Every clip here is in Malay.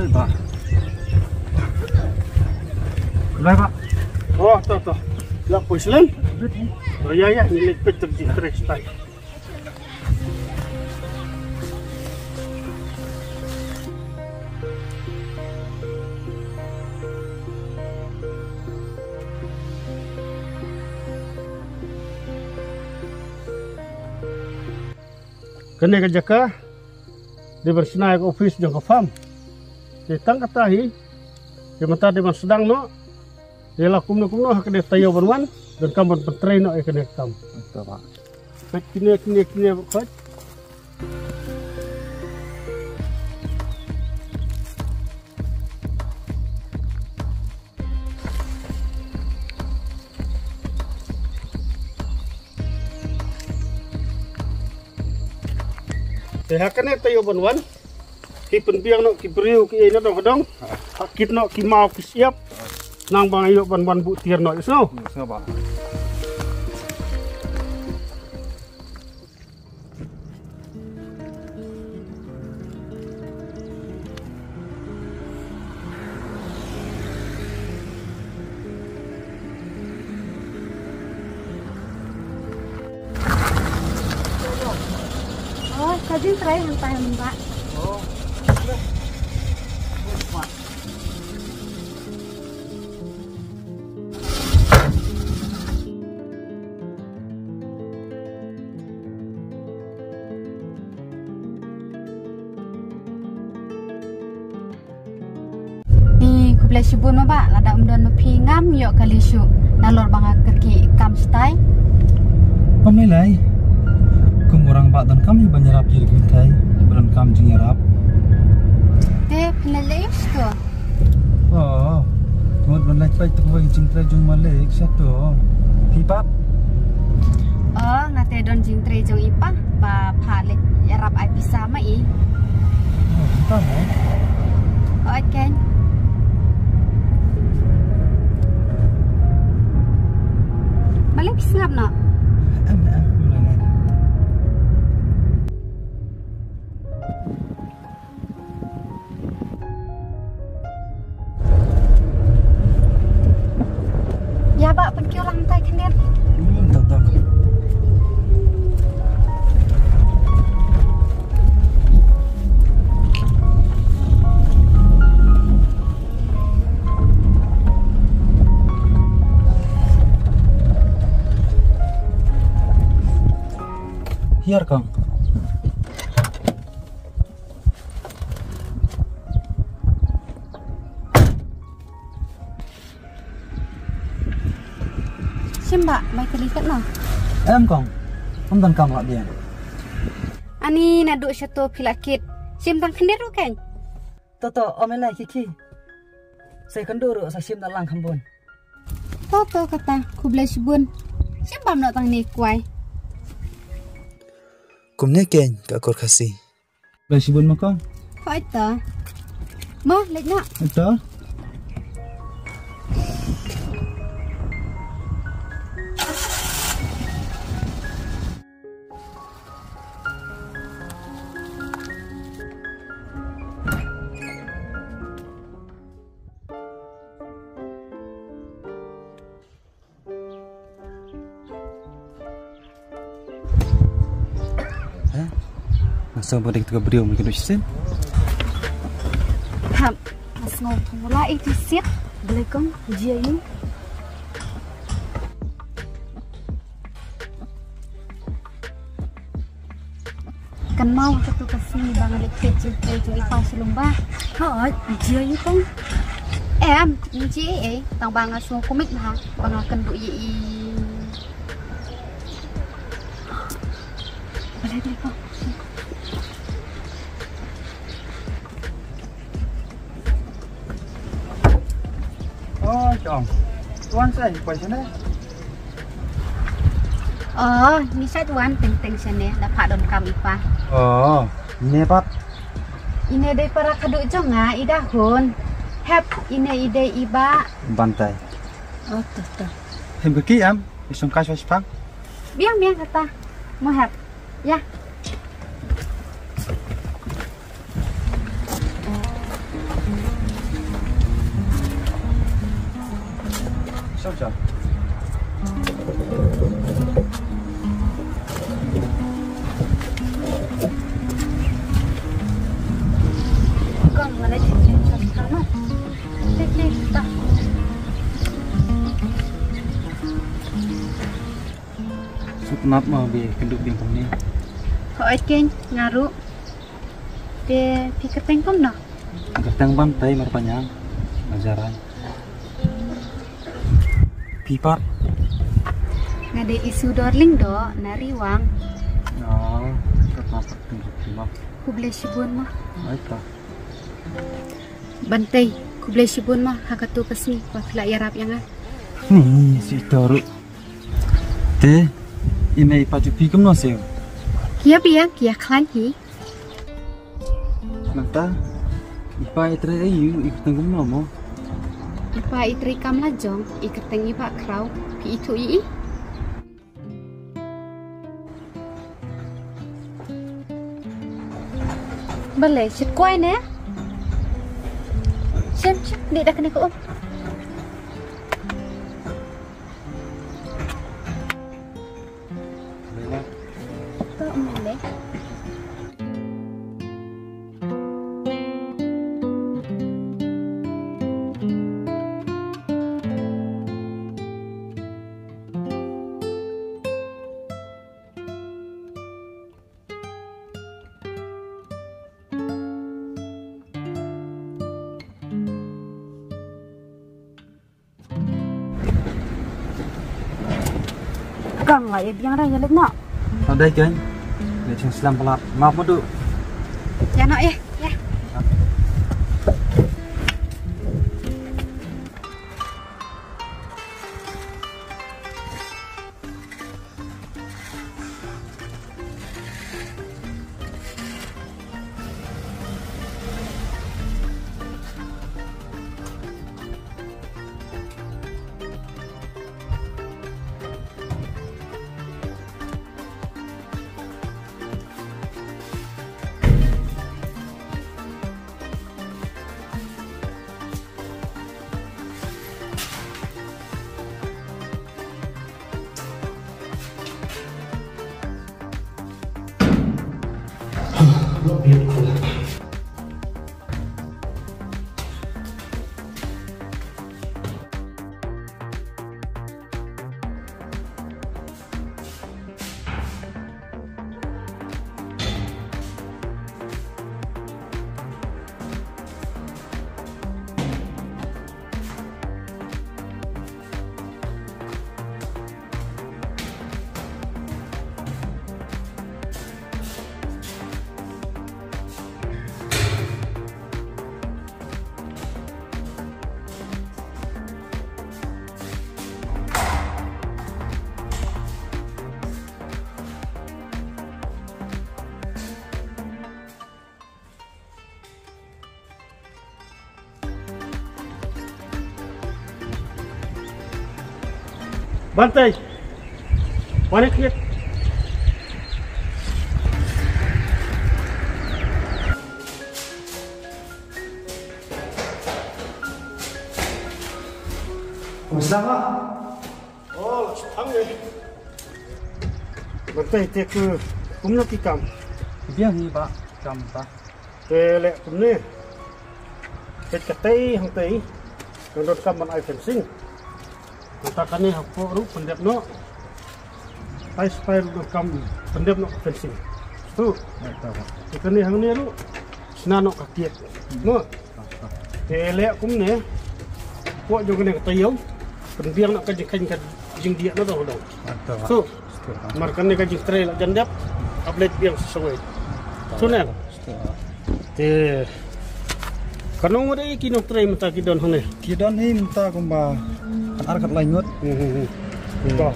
Oi, Pak. Udah, Pak. Oh, toh. Lah puslan. Oh ya, nilipit di kristal. Kene kerja ka di bersenai ke office jang ke farm. Di tang katahi di mata di sedang no. Di lakum no kuno hak di tayo banwan dan kamu bertrain no kene kam. Betul, Pak. Kini buat. Sehakannya tayo banwan. Ki penbiang no ki beriu ki ina dong kadang. Hakit no ki mau ki siap. Nang bang ayo ban butir no isno. Iya, Pak. Oh, tadi saya yang tahan, Pak. Oh. Ni ku boleh sebut no, Pak. Lada umdan mepi ngam yok kali syuk. Nalor bang kerki kam stai. Pemilai. Kumurang Pak dan kami banyarap jadi kuntai. Beran kam jingarap. Te penelai tu. Oh. Tuan banlai pai tu wai jing trai jung malek satu. Pipat. Oh, ngate don jing tre jong ipa. Pa phalek yarap ai bisa mai. Oh, pipat eh. Oh, kan. Malek ngap no. Mulai. Ya, Pak, pergi orang tai kenen. Tak. Hier, Kang. Simba, mai kelikat no. Kang. Om dan Kang lak dia. Ani naduk satu pilakit. Sim tang kender kan? Toto omelai kiki. Saya kenduru sa sim dalang kambon. Toto kata ku boleh sebun. Simbam nak tang ni kuai. Kumnya ken ka kor khasi. Dah sibun maka? Kau itu. Mah, lek nak. Betul. Masa boleh kita beriu mungkin dosen. Ham, mas ngau pula itu siap. Boleh kong ujian ini. Kan mau satu kesini bang elektrik itu ipa selumba. Hoi, ujian ini kong. Em, ujian tang bang asuh komik lah. Bang akan bu i. Boleh kong. Oh, chong. Tuan saya pai sana. Oh, ni saya tuan teng sana dapat don kami pa. Oh, ini Pak. Ini dari para kaduk jonga idahun. Hep ini ide iba. Bantai. Oh, tuh. Hem beki am, isong kasih Pak. Biang kata. Mau hep. Ya. Nat mau bi kenduk bing kom ni. Hỏi kênh ngaru de pikir tengkom no. Gertang bantai mar panjang. Ajaran. Pipat. Ngade isu darling do nari wang. Oh, kenapa tengok timah? Kuble sibun mah. Aita. Bantai kuble sibun mah hakatu pesni wakla yarap yang ah. Si taru. Te, ime paju pi kem no seo. Kia biang kia klan hi. Nanta. Ipa itre ayu ikut tengkum no mo. Ipa itri kam la jong iketeng ipa krau pi itu ii. Boleh cek kuai ne? Cek ni dah kena ko. Tak boleh. Gang lah ya biang dah jalan nak. Ada kan? Leceng selam pelat. Maaf madu. Ya nak ya. Ya. Bantai. Mana kiat? Masalah. Oh, setang ni. Bantai te ke kumna tikam. Biang ni pak. Kam ta. Te lek kumne. Te katai hang tai. Nandot kam ban ai fencing. Katakan ni aku ru pendep no. Ai spire do kam pendep no fencing. Tu. Ikan ni hang ni ru. Senano kakiet. No. Te lek kumne. Puak jo kena katayau. Pendiang nak kajikan kan jing dia no dah. Tu. Markan ni kajing trail jandap. Update biang sesuai. Tu ne. Te kanong ada kino trail mata kidon hang ni. Kidon ni minta kumba. Kan arkat lanjut. Betul.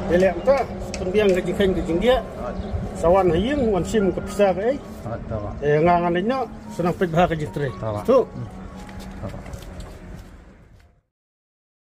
Elak tak pendiang kajing dia. Sawan haying wan sim ke pisah ke. Ngangan ni nak senang pet bah kajing trail. Tu.